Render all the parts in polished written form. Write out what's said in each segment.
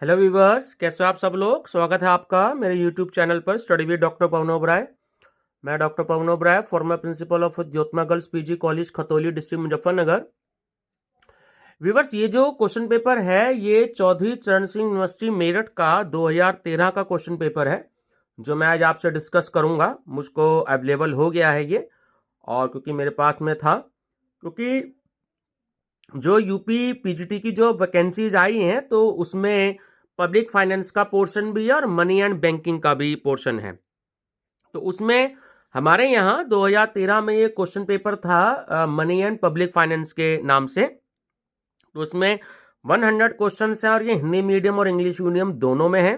Hello viewers, कैसे हो आप सब लोग। स्वागत है आपका मेरे यूट्यूब चैनल पर study with doctor Pawan Oberoi. मैं doctor Pawan Oberoi, former principal of Jyotma girls PG college Khatauli district Muzaffarnagar. Viewers, ये जो क्वेश्चन पेपर है ये चौधरी चरण सिंह यूनिवर्सिटी मेरठ का 2013 का क्वेश्चन पेपर है जो मैं आज आपसे डिस्कस करूंगा। मुझको अवेलेबल हो गया है ये, और क्योंकि मेरे पास में था, क्योंकि जो यूपी पीजीटी की जो वैकेंसीज आई हैं तो उसमें पब्लिक फाइनेंस का पोर्शन भी है और मनी एंड बैंकिंग का भी पोर्शन है। तो उसमें हमारे यहाँ 2013 में ये क्वेश्चन पेपर था मनी एंड पब्लिक फाइनेंस के नाम से। तो उसमें 100 क्वेश्चन हैं और ये हिंदी मीडियम और इंग्लिश मीडियम दोनों में है।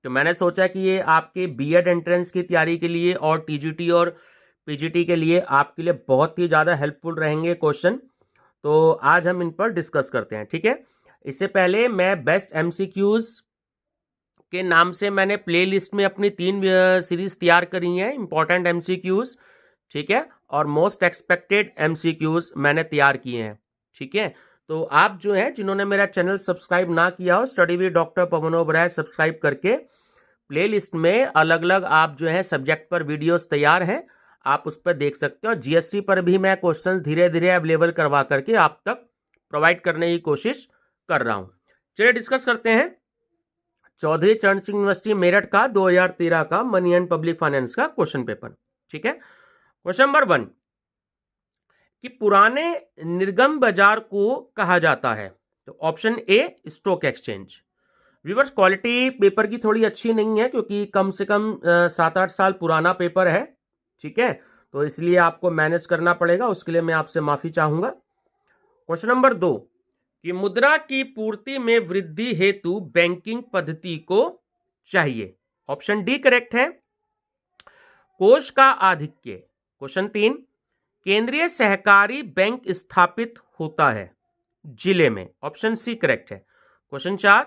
तो मैंने सोचा कि ये आपके बीएड एंट्रेंस की तैयारी के लिए और टीजीटी और पीजीटी के लिए आपके लिए बहुत ही ज़्यादा हेल्पफुल रहेंगे क्वेश्चन। तो आज हम इन पर डिस्कस करते हैं, ठीक है। इससे पहले मैं बेस्ट एमसीक्यूज के नाम से मैंने प्लेलिस्ट में अपनी 3 सीरीज तैयार करी हैं, इंपॉर्टेंट एमसीक्यूज, ठीक है, और मोस्ट एक्सपेक्टेड एमसीक्यूज मैंने तैयार किए हैं, ठीक है। तो आप जो है जिन्होंने मेरा चैनल सब्सक्राइब ना किया हो, study with doctor Pawan Oberoi subscribe करके प्लेलिस्ट में अलग अलग आप जो है सब्जेक्ट पर वीडियोस तैयार हैं, आप उस पर देख सकते हो। जीएसटी पर भी मैं क्वेश्चंस धीरे धीरे अवेलेबल करवा करके आप तक प्रोवाइड करने की कोशिश कर रहा हूं। चलिए डिस्कस करते हैं चौधरी चरण सिंह यूनिवर्सिटी मेरठ का 2013 का मनी एंड पब्लिक फाइनेंस का क्वेश्चन पेपर, ठीक है। क्वेश्चन नंबर 1 कि पुराने निर्गम बाजार को कहा जाता है। तो option A stock exchange. Viewers, quality paper की थोड़ी अच्छी नहीं है क्योंकि कम से कम 7-8 साल पुराना पेपर है, ठीक है, तो इसलिए आपको मैनेज करना पड़ेगा, उसके लिए मैं आपसे माफी चाहूंगा। क्वेश्चन नंबर 2 कि मुद्रा की पूर्ति में वृद्धि हेतु बैंकिंग पद्धति को चाहिए। ऑप्शन डी करेक्ट है, कोष का आधिक्य। क्वेश्चन 3 केंद्रीय सहकारी बैंक स्थापित होता है जिले में। ऑप्शन सी करेक्ट है। क्वेश्चन 4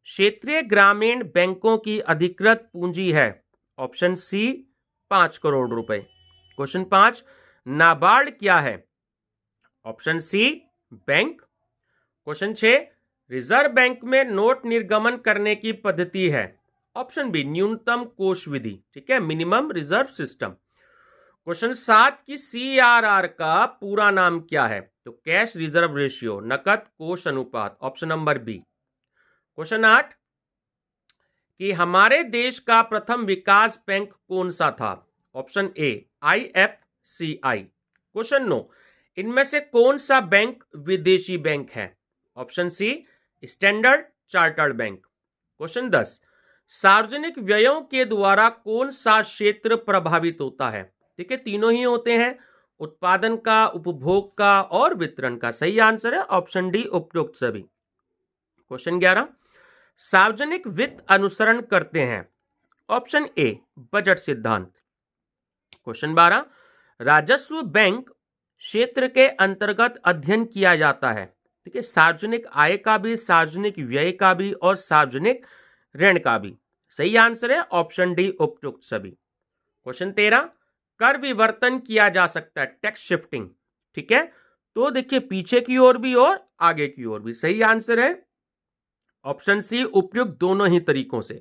क्षेत्रीय ग्रामीण बैंकों की अधिकृत पूंजी है। ऑप्शन सी 5 करोड़ रुपए। क्वेश्चन 5 नाबार्ड क्या है। Option C bank. Question 6 reserve bank में नोट निर्गमन करने की पद्धति है। ऑप्शन बी न्यूनतम कोष विधि, ठीक है, मिनिमम रिजर्व सिस्टम। क्वेश्चन 7 की सीआरआर का पूरा नाम क्या है। तो कैश रिजर्व रेशियो, नकद कोष अनुपात। Option number B. क्वेश्चन 8 कि हमारे देश का प्रथम विकास बैंक कौन सा था। Option A IFCI. क्वेश्चन 9 इनमें से कौन सा बैंक विदेशी बैंक है। Option C standard chartered bank. Question 10 सार्वजनिक व्ययों के द्वारा कौन सा क्षेत्र प्रभावित होता है। ठीक है, तीनों ही होते हैं, उत्पादन का, उपभोग का और वितरण का। सही आंसर है ऑप्शन डी उपयुक्त सभी। क्वेश्चन 11 सार्वजनिक वित्त अनुसरण करते हैं। ऑप्शन ए बजट सिद्धांत। क्वेश्चन 12 राजस्व बैंक क्षेत्र के अंतर्गत अध्ययन किया जाता है। ठीक है, सार्वजनिक आय का भी, सार्वजनिक व्यय का भी और सार्वजनिक ऋण का भी। सही आंसर है ऑप्शन डी उपयुक्त सभी। क्वेश्चन 13 कर विवर्तन किया जा सकता है, टैक्स शिफ्टिंग। ठीक है, तो देखिए पीछे की ओर भी और आगे की ओर भी। सही आंसर है ऑप्शन सी उपयुक्त दोनों ही तरीकों से।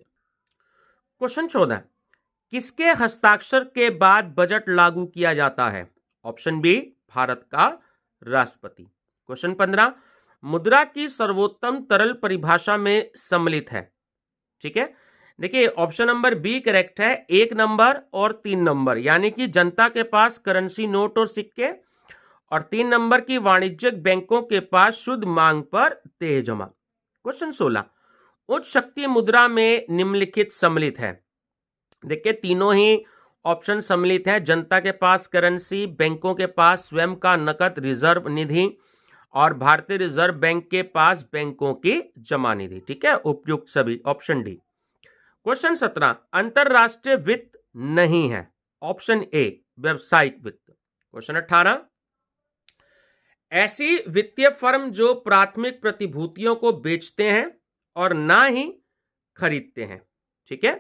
क्वेश्चन 14 किसके हस्ताक्षर के बाद बजट लागू किया जाता है। ऑप्शन बी भारत का राष्ट्रपति। क्वेश्चन 15 मुद्रा की सर्वोत्तम तरल परिभाषा में सम्मिलित है। ठीक है, देखिए ऑप्शन नंबर बी करेक्ट है, 1 नंबर और 3 नंबर, यानी कि जनता के पास करेंसी नोट और सिक्के, और 3 नंबर की वाणिज्यिक बैंकों के पास शुद्ध मांग पर देय जमा। क्वेश्चन 16 उच्च शक्ति मुद्रा में निम्नलिखित सम्मिलित है। देखिए तीनों ही ऑप्शन सम्मिलित हैं, जनता के पास करेंसी, बैंकों के पास स्वयं का नकद रिजर्व निधि और भारतीय रिजर्व बैंक के पास बैंकों की जमा निधि। ठीक है, उपयुक्त सभी, ऑप्शन डी। क्वेश्चन 17 अंतरराष्ट्रीय वित्त नहीं है। ऑप्शन ए व्यवसायिक वित्त। क्वेश्चन 18 ऐसी वित्तीय फर्म जो प्राथमिक प्रतिभूतियों को बेचते हैं और ना ही खरीदते हैं। ठीक है,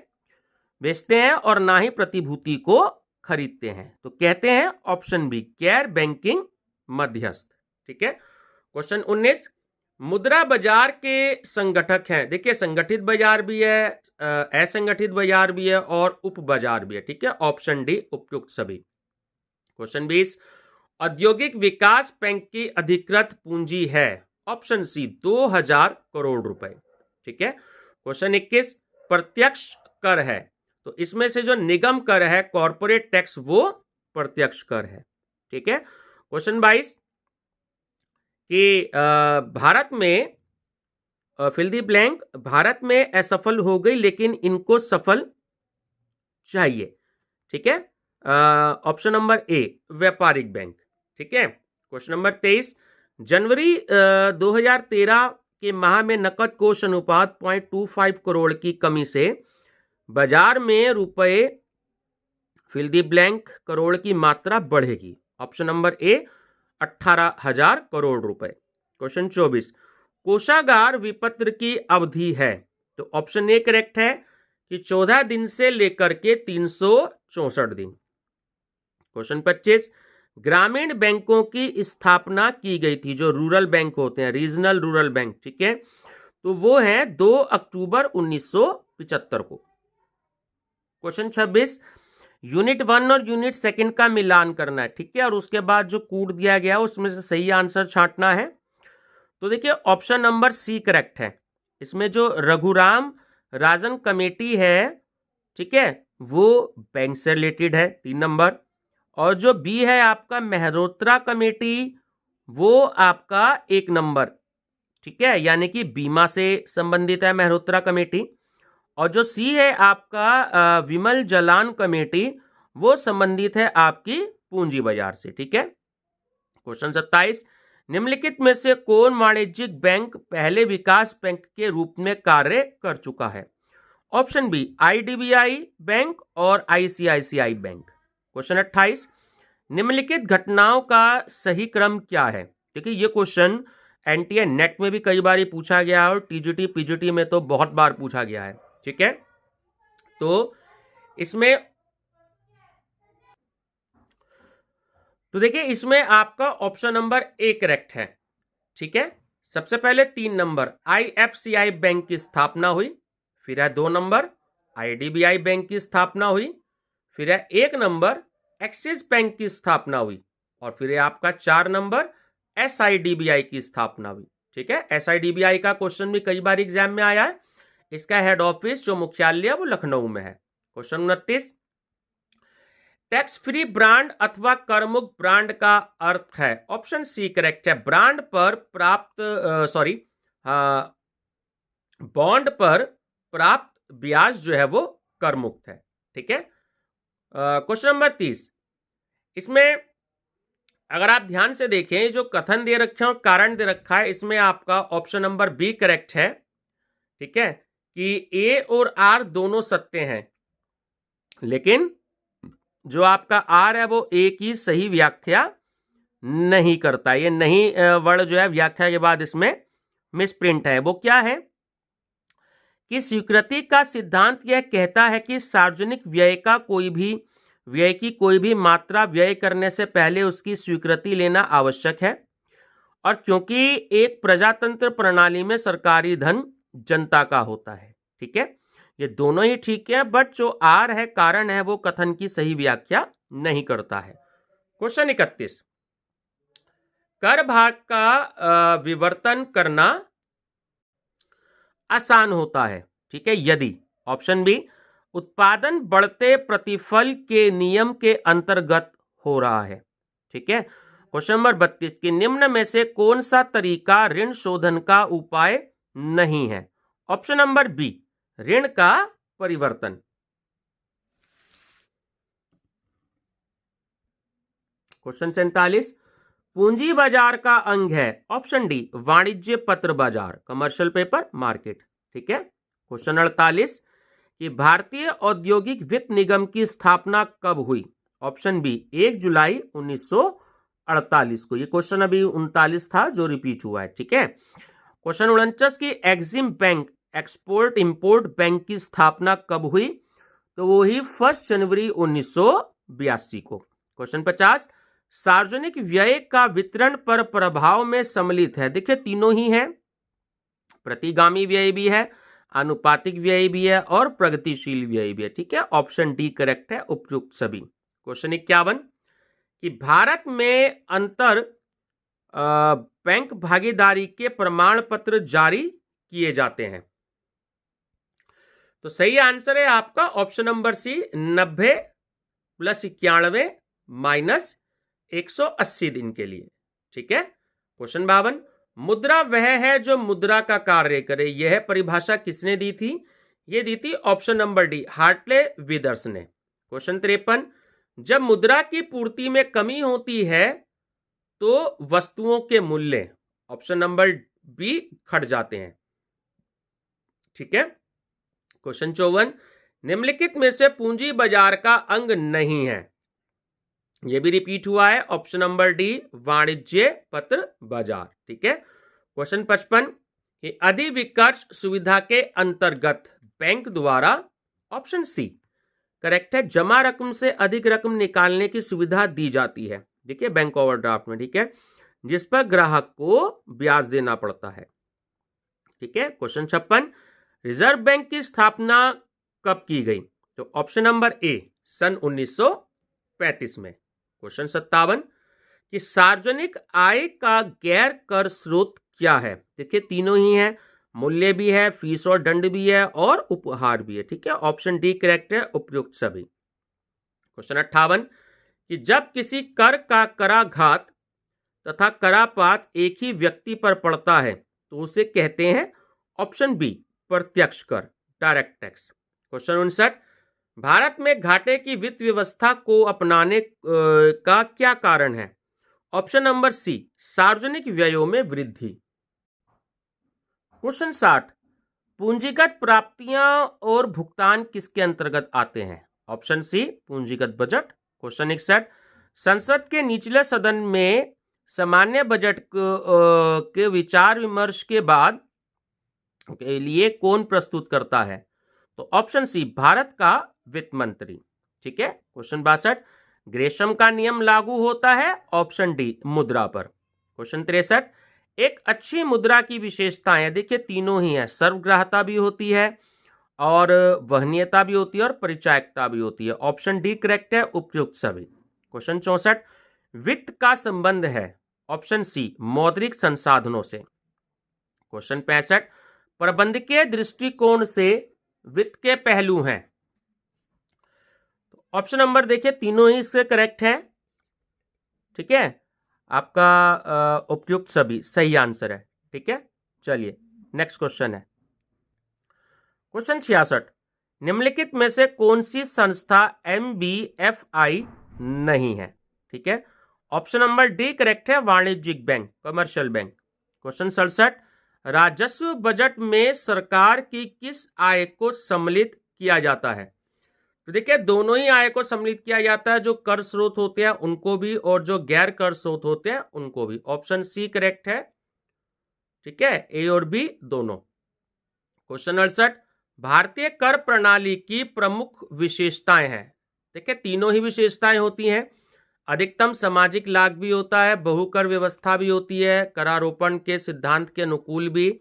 बेचते हैं और ना ही प्रतिभूति को खरीदते हैं, तो कहते हैं ऑप्शन बी गैर बैंकिंग मध्यस्थ। ठीक है, क्वेश्चन 19 मुद्रा बाजार के संगठक हैं, देखिए संगठित बाजार भी है, असंगठित बाजार भी है और उप बाजार भी है, ठीक है। ऑप्शन डी उपयुक्त सभी। क्वेश्चन 20, औद्योगिक विकास बैंक की अधिकृत पूंजी है, ऑप्शन सी 2000 करोड़ रुपए, ठीक है। क्वेश्चन 21, प्रत्यक्ष कर है, तो इसमें से जो निगम कर है, कॉर्पोरेट टैक्स, वो प्रत्यक्ष कर है, ठीक है। क्वेश्चन 22 कि भारत में फिल द ब्लैंक, भारत में असफल हो गई लेकिन इनको सफल चाहिए, ठीक है। ऑप्शन नंबर ए व्यापारिक बैंक, ठीक है। क्वेश्चन नंबर 23, जनवरी 2013 के माह में नकद कोष अनुपात 0.25 करोड़ की कमी से बाजार में रुपए फिल द ब्लैंक करोड़ की मात्रा बढ़ेगी, ऑप्शन नंबर ए 18,000 करोड़ रुपए। क्वेश्चन 24, कोषागार विपत्र की अवधि है, तो ऑप्शन ए करेक्ट है कि 14 दिन से लेकर के 364 दिन। क्वेश्चन 25, ग्रामीण बैंकों की स्थापना की गई थी, जो रूरल बैंक होते हैं, रीजनल रूरल बैंक, ठीक है, तो वो है 2 अक्टूबर 1975 को। क्वेश्चन 26, यूनिट 1 और यूनिट 2 का मिलान करना है, ठीक है, और उसके बाद जो कूट दिया गया उसमें से सही आंसर छांटना है। तो देखिए ऑप्शन नंबर सी करेक्ट है, इसमें जो रघुराम राजन कमेटी है, ठीक है, वो बैंक से रिलेटेड है, 3 नंबर। और जो बी है आपका मेहरोत्रा कमेटी, वो आपका 1 नंबर, ठीक है, यानी कि बीमा से संबंधित है मेहरोत्रा कमेटी। और जो सी है आपका विमल जलान कमेटी, वो संबंधित है आपकी पूंजी बाजार से, ठीक है। क्वेश्चन 27, निम्नलिखित में से कौन वाणिज्यिक बैंक पहले विकास बैंक के रूप में कार्य कर चुका है, ऑप्शन बी आईडीबीआई बैंक और आईसीआईसीआई बैंक। क्वेश्चन 28, निम्नलिखित घटनाओं का सही क्रम क्या है, देखिए ये क्वेश्चन एनटीए नेट में भी कई बार पूछा गया है और टीजीटी पीजीटी में तो बहुत बार पूछा गया है, ठीक है। तो इसमें देखिए इसमें आपका ऑप्शन नंबर ए करेक्ट है, ठीक है। सबसे पहले 3 नंबर आईएफसीआई बैंक की स्थापना हुई, फिर है 2 नंबर आईडीबीआई बैंक की स्थापना हुई, फिर है 1 नंबर एक्सिस बैंक की स्थापना हुई, और फिर है आपका 4 नंबर एसआईडीबीआई की स्थापना हुई, ठीक है। एसआईडीबीआई का क्वेश्चन भी कई बार एग्जाम में आया है, इसका हेड ऑफिस जो मुख्यालय है वो लखनऊ में है। क्वेश्चन 29, टैक्स फ्री ब्रांड अथवा करमुक्त ब्रांड का अर्थ है, ऑप्शन सी करेक्ट है, ब्रांड पर प्राप्त बॉन्ड पर प्राप्त ब्याज जो है वो कर मुक्त है, ठीक है। क्वेश्चन नंबर 30, इसमें अगर आप ध्यान से देखें जो कथन दे रखे हैं और कारण दे रखा है, इसमें आपका ऑप्शन नंबर बी करेक्ट है, ठीक है, कि ए और आर दोनों सत्य हैं, लेकिन जो आपका आर है वो ए की सही व्याख्या नहीं करता, ये नहीं वर्ड जो है व्याख्या के बाद इसमें मिसप्रिंट है। वो क्या है कि स्वीकृति का सिद्धांत यह कहता है कि सार्वजनिक व्यय की कोई भी मात्रा व्यय करने से पहले उसकी स्वीकृति लेना आवश्यक है, और क्योंकि एक प्रजातंत्र प्रणाली में सरकारी धन जनता का होता है, ठीक है, ये दोनों ही ठीक है, बट जो आर है कारण है वो कथन की सही व्याख्या नहीं करता है। क्वेश्चन 31, कर भाग का विवर्तन करना आसान होता है, ठीक है, यदि ऑप्शन बी उत्पादन बढ़ते प्रतिफल के नियम के अंतर्गत हो रहा है, ठीक है। क्वेश्चन नंबर 32, कि निम्न में से कौन सा तरीका ऋण शोधन का उपाय नहीं है, ऑप्शन नंबर बी ऋण का परिवर्तन। क्वेश्चन 47, पूंजी बाजार का अंग है, ऑप्शन डी वाणिज्य पत्र बाजार, कमर्शियल पेपर मार्केट, ठीक है। क्वेश्चन 48, कि भारतीय औद्योगिक वित्त निगम की स्थापना कब हुई, ऑप्शन बी 1 जुलाई 1948 को, ये क्वेश्चन अभी 39 था जो रिपीट हुआ है, ठीक है। क्वेश्चन 49, की Exim bank export import bank की स्थापना कब हुई, तो वो ही 1 जनवरी 1982 को। क्वेश्चन 50, सार्वजनिक व्यय का वितरण पर प्रभाव में सम्मिलित है, देखिए तीनों ही हैं, प्रतिगामी व्यय भी है, आनुपातिक व्यय भी है और प्रगतिशील व्यय भी है। ठीक है, ऑप्शन डी करेक्ट है, उपयुक्त सभी। क्वेश्चन 51 कि भारत में अंतर बैंक भागीदारी के प्रमाण पत्र जारी किए जाते हैं। तो सही आंसर है आपका ऑप्शन नंबर सी, 90 + 91 - 180 दिन के लिए। ठीक है, क्वेश्चन 52 मुद्रा वह है जो मुद्रा का कार्य करे, यह परिभाषा किसने दी थी? ये दी थी option number D, Hartley withers ने। क्वेश्चन 53 जब मुद्रा की पूर्ति में कमी होती है तो वस्तुओं के मूल्य, ऑप्शन नंबर बी, घट जाते हैं। ठीक है, क्वेश्चन 54 निम्नलिखित में से पूंजी बाजार का अंग नहीं है। यह भी रिपीट हुआ है, ऑप्शन नंबर डी, वाणिज्य पत्र बाजार। ठीक है, क्वेश्चन 55 अधिविकर्ष सुविधा के अंतर्गत बैंक द्वारा, ऑप्शन सी करेक्ट है, जमा रकम से अधिक रकम निकालने की सुविधा दी जाती है। देखिए बैंक ओवरड्राफ्ट में। ठीक है, जिस पर ग्राहक को ब्याज देना पड़ता है। ठीक है, क्वेश्चन 56 रिजर्व बैंक की स्थापना कब की गई? तो ऑप्शन नंबर ए, सन 1935 में। क्वेश्चन 57 कि सार्वजनिक आय का गैर कर स्रोत क्या है? देखिए तीनों ही है, मूल्य भी है, फीस और दंड भी है और उपहार भी है। ठीक है, ऑप्शन डी करेक्ट है, उपयुक्त सभी। क्वेश्चन 58 कि जब किसी कर का कराघात तथा करापात एक ही व्यक्ति पर पड़ता है तो उसे कहते हैं, ऑप्शन बी, प्रत्यक्ष कर, डायरेक्ट टैक्स। क्वेश्चन 59 भारत में घाटे की वित्त व्यवस्था को अपनाने का क्या कारण है? ऑप्शन नंबर सी, सार्वजनिक व्ययों में वृद्धि। क्वेश्चन 60 पूंजीगत प्राप्तियां और भुगतान किसके अंतर्गत आते हैं? ऑप्शन सी, पूंजीगत बजट। क्वेश्चन 61 संसद के निचले सदन में सामान्य बजट के विचार विमर्श के बाद के लिए कौन प्रस्तुत करता है? तो ऑप्शन सी, भारत का वित्त मंत्री। ठीक है, क्वेश्चन 62 ग्रेशम का नियम लागू होता है, ऑप्शन डी, मुद्रा पर। क्वेश्चन 63 एक अच्छी मुद्रा की विशेषताएं, देखिए तीनों ही है, सर्वग्राहता भी होती है और वहनीयता भी होती है और परिचायकता भी होती है। ऑप्शन डी करेक्ट है, उपयुक्त सभी। क्वेश्चन 64 वित्त का संबंध है, ऑप्शन सी, मौद्रिक संसाधनों से। क्वेश्चन 65 प्रबंधकीय दृष्टिकोण से वित्त के पहलू हैं। ऑप्शन नंबर देखिए तीनों ही इससे करेक्ट है। ठीक है, आपका उपयुक्त सभी सही आंसर है। ठीक है, चलिए नेक्स्ट क्वेश्चन है क्वेश्चन 66 निम्नलिखित में से कौन सी संस्था MBFI नहीं है? ठीक है, ऑप्शन नंबर डी करेक्ट है, वाणिज्यिक बैंक, कमर्शियल बैंक। क्वेश्चन 67 राजस्व बजट में सरकार की किस आय को सम्मिलित किया जाता है? तो देखिए दोनों ही आय को सम्मिलित किया जाता है, जो कर स्रोत होते हैं उनको भी और जो गैर कर स्रोत होते हैं उनको भी। ऑप्शन सी करेक्ट है। ठीक है, ए और बी दोनों। क्वेश्चन 68 भारतीय कर प्रणाली की प्रमुख विशेषताएं हैं। देखिए तीनों ही विशेषताएं होती हैं, अधिकतम सामाजिक लाभ भी होता है, बहुकर व्यवस्था भी होती है, करारोपण के सिद्धांत के अनुकूल भी,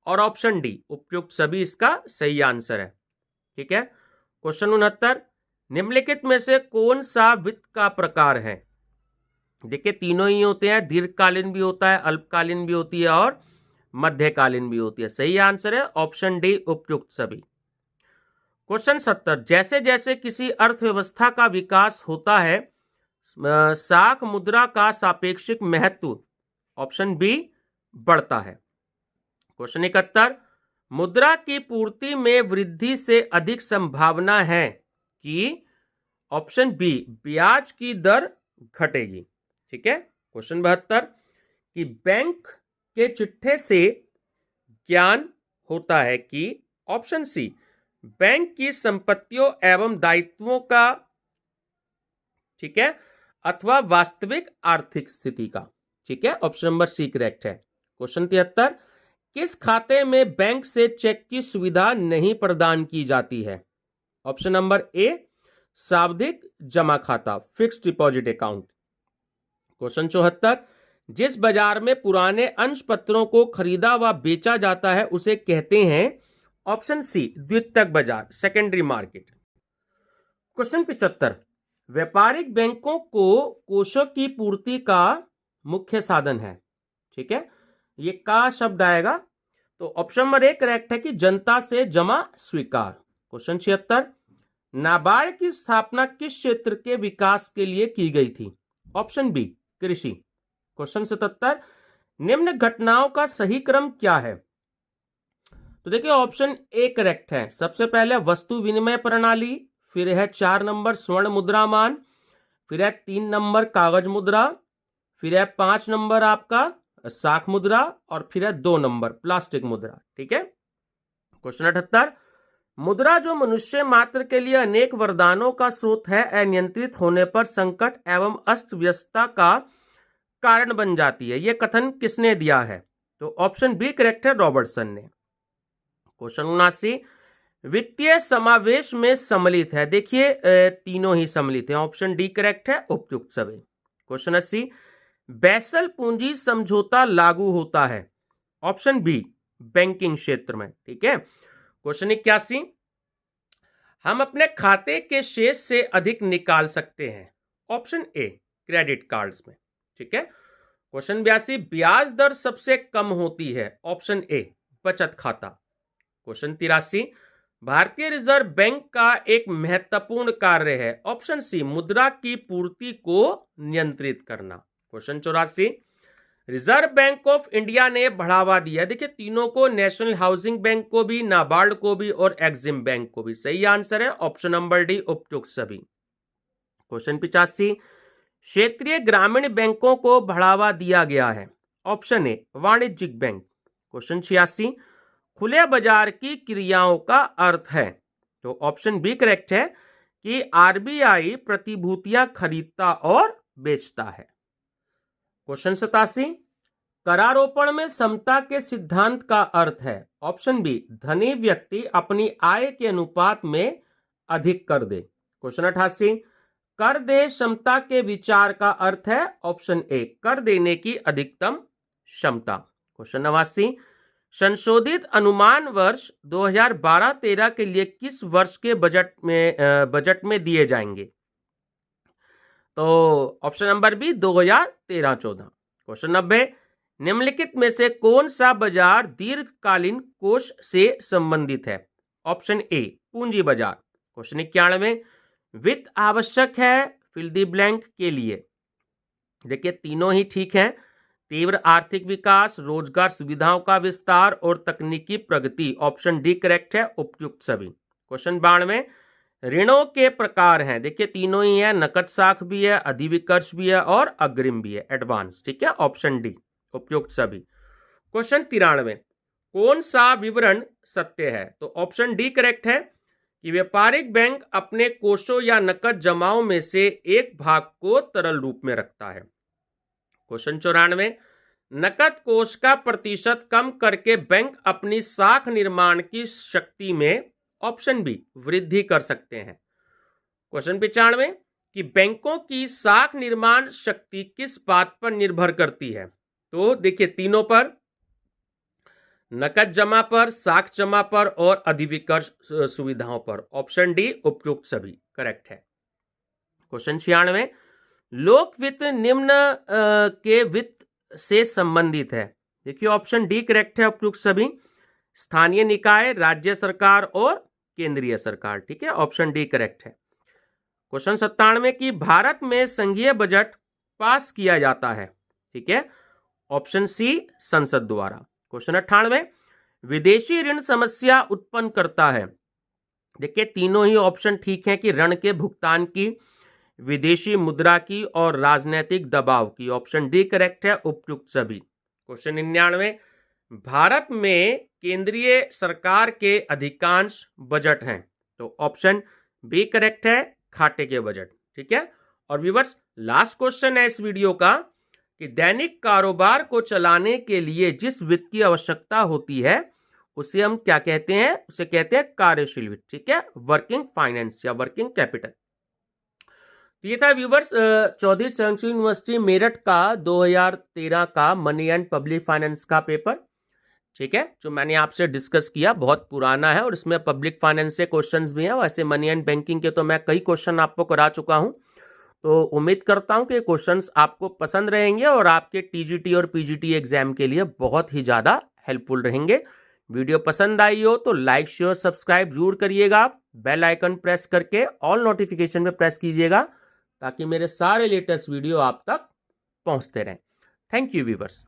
और ऑप्शन डी उपयुक्त सभी इसका सही आंसर है। ठीक है, क्वेश्चन 69 निम्नलिखित में से कौन सा वित्त का प्रकार है? देखिए तीनों ही होते हैं, दीर्घकालीन भी होता है, अल्पकालीन भी होती है और मध्यकालीन भी होती है। सही आंसर है ऑप्शन डी, उपयुक्त सभी। क्वेश्चन 70 जैसे जैसे किसी अर्थव्यवस्था का विकास होता है साख मुद्रा का सापेक्षिक महत्व, ऑप्शन बी, बढ़ता है। क्वेश्चन 71 मुद्रा की पूर्ति में वृद्धि से अधिक संभावना है कि, ऑप्शन बी, ब्याज की दर घटेगी। ठीक है, क्वेश्चन 72 कि बैंक के चिट्ठे से ज्ञान होता है कि, ऑप्शन सी, बैंक की संपत्तियों एवं दायित्वों का, ठीक है, अथवा वास्तविक आर्थिक स्थिति का। ठीक है, ऑप्शन नंबर सी करेक्ट है। क्वेश्चन 73 किस खाते में बैंक से चेक की सुविधा नहीं प्रदान की जाती है? ऑप्शन नंबर ए, सावधिक जमा खाता, फिक्स्ड डिपॉजिट अकाउंट। क्वेश्चन 74 जिस बाजार में पुराने अंश पत्रों को खरीदा व बेचा जाता है उसे कहते हैं ऑप्शन सी द्वितीयक बाजार, सेकेंडरी मार्केट। क्वेश्चन 75, व्यापारिक बैंकों को कोषों की पूर्ति का मुख्य साधन है। ठीक है, ये का शब्द आएगा, तो ऑप्शन नंबर 1 करेक्ट है कि जनता से जमा स्वीकार। क्वेश्चन 76, नाबार्ड की स्थापना किस क्षेत्र के विकास के लिए की गई थी? ऑप्शन बी कृषि। क्वेश्चन 77, निम्न घटनाओं का सही क्रम क्या है? तो देखिए ऑप्शन ए करेक्ट है। सबसे पहले वस्तु विनिमय प्रणाली, फिर है 4 नंबर स्वर्ण मुद्रामान, फिर है 3 नंबर कागज मुद्रा, फिर है 5 नंबर आपका साख मुद्रा, और फिर है 2 नंबर प्लास्टिक मुद्रा। ठीक है। क्वेश्चन 78, मुद्रा जो मनुष्य मात्र के लिए अनेक वरदानों का स्रोत है, अनियंत्रित होने पर संकट एवं अस्त व्यस्तता का कारण बन जाती है, यह कथन किसने दिया है? तो ऑप्शन बी करेक्ट है, रॉबर्टसन ने। क्वेश्चन 79, वित्तीय समावेश में सम्मिलित है। देखिए तीनों ही सम्मिलित हैं, ऑप्शन डी करेक्ट है, उपयुक्त सभी। क्वेश्चन 80, बैसल पूंजी समझौता लागू होता है। ऑप्शन बी बैंकिंग क्षेत्र में। ठीक है। क्वेश्चन 81, हम अपने खाते के शेष से अधिक निकाल सकते हैं। ऑप्शन ए क्रेडिट कार्ड्स में। ठीक है। क्वेश्चन 82, ब्याज दर सबसे कम होती है। ऑप्शन ए बचत खाता। क्वेश्चन 83, भारतीय रिजर्व बैंक का एक महत्वपूर्ण कार्य है। ऑप्शन सी मुद्रा की पूर्ति को नियंत्रित करना। Question 84, reserve bank of India ने बढ़ावा दिया। देखिए तीनों को, नेशनल हाउसिंग बैंक को भी, नाबार्ड को भी और एक्सिम बैंक को भी। सही आंसर है ऑप्शन नंबर डी, उपयुक्त सभी। क्वेश्चन 85, क्षेत्रीय ग्रामीण बैंकों को बढ़ावा दिया गया है। ऑप्शन ए वाणिज्यिक बैंक। क्वेश्चन 86, खुले बाजार की क्रियाओं का अर्थ है। तो ऑप्शन बी करेक्ट है कि आरबीआई प्रतिभूतियां खरीदता और बेचता है। क्वेश्चन 87, करारोपण में समता के सिद्धांत का अर्थ है। ऑप्शन बी धनी व्यक्ति अपनी आय के अनुपात में अधिक कर दे। क्वेश्चन 88, कर दे समता के विचार का अर्थ है। ऑप्शन ए कर देने की अधिकतम क्षमता। क्वेश्चन 89, संशोधित अनुमान वर्ष 2012-13 के लिए किस वर्ष के बजट में दिए जाएंगे? तो ऑप्शन नंबर बी 2013-14। क्वेश्चन 90, निम्नलिखित में से कौन सा बाजार दीर्घकालीन कोष से संबंधित है? ऑप्शन ए पूंजी बाजार। क्वेश्चन 91, वित्त आवश्यक है फिल द ब्लैंक के लिए। देखिए तीनों ही ठीक हैं, तीव्र आर्थिक विकास, रोजगार सुविधाओं का विस्तार और तकनीकी प्रगति। ऑप्शन डी करेक्ट है, उपयुक्त सभी। क्वेश्चन 92, ऋणों के प्रकार हैं। देखिए तीनों ही है, नकद साख भी है, अधिविकर्ष भी है और अग्रिम भी है, एडवांस। ठीक है, ऑप्शन डी उपयुक्त सभी। क्वेश्चन 93, कौन सा विवरण सत्य है? तो ऑप्शन डी करेक्ट है कि व्यापारिक बैंक अपने कोषों या नकद जमाओं में से एक भाग को तरल रूप में रखता है। क्वेश्चन 94, नकद कोष का प्रतिशत कम करके बैंक अपनी साख निर्माण की शक्ति में, ऑप्शन बी वृद्धि कर सकते हैं। क्वेश्चन 95, कि बैंकों की साख निर्माण शक्ति किस बात पर निर्भर करती है? तो देखिए तीनों पर, नकद जमा पर, साख जमा पर और अधिविकर्ष सुविधाओं पर। ऑप्शन डी उपयुक्त सभी करेक्ट है। क्वेश्चन 96, लोक वित्त निम्न के वित्त से संबंधित है। देखिए ऑप्शन डी करेक्ट है, उपयुक्त सभी। स्थानीय निकाय, राज्य सरकार और केंद्रीय सरकार। ठीक है, ऑप्शन डी करेक्ट है। क्वेश्चन 97, की भारत में संघीय बजट पास किया जाता है। ठीक है, ऑप्शन सी संसद द्वारा। क्वेश्चन 98, विदेशी ऋण समस्या उत्पन्न करता है। देखिए तीनों ही ऑप्शन ठीक हैं कि ऋण के भुगतान की, विदेशी मुद्रा की और राजनीतिक दबाव की। ऑप्शन डी करेक्ट है, उपयुक्त सभी। क्वेश्चन 99, भारत में केंद्रीय सरकार के अधिकांश बजट हैं। तो ऑप्शन बी करेक्ट है, खाते के बजट। ठीक है, और व्यूअर्स लास्ट क्वेश्चन है इस वीडियो का कि दैनिक कारोबार को चलाने के लिए जिस वित्त की आवश्यकता होती है उसे हम क्या कहते हैं? उसे कहते हैं कार्यशील वित्त। ठीक है, वर्किंग फाइनेंस या वर्किंग कैपिटल। तो ये था व्यूवर्स चौधरी चरण सिंह यूनिवर्सिटी मेरठ का 2013 का मनी एंड पब्लिक फाइनेंस का पेपर। ठीक है, जो मैंने आपसे डिस्कस किया बहुत पुराना है और इसमें पब्लिक फाइनेंस से क्वेश्चंस भी हैं। वैसे मनी एंड बैंकिंग के तो मैं कई क्वेश्चन आपको करा चुका हूं, तो उम्मीद करता हूं कि क्वेश्चंस आपको पसंद रहेंगे और आपके टीजीटी और पीजीटी एग्जाम के लिए बहुत ही ज़्यादा हेल्पफुल रहेंगे। वीडियो पसंद आई हो तो लाइक शेयर सब्सक्राइब जरूर करिएगा। बेल आइकन प्रेस करके ऑल नोटिफिकेशन पे प्रेस कीजिएगा ताकि मेरे सारे लेटेस्ट वीडियो आप तक पहुंचते रहें। Thank you viewers.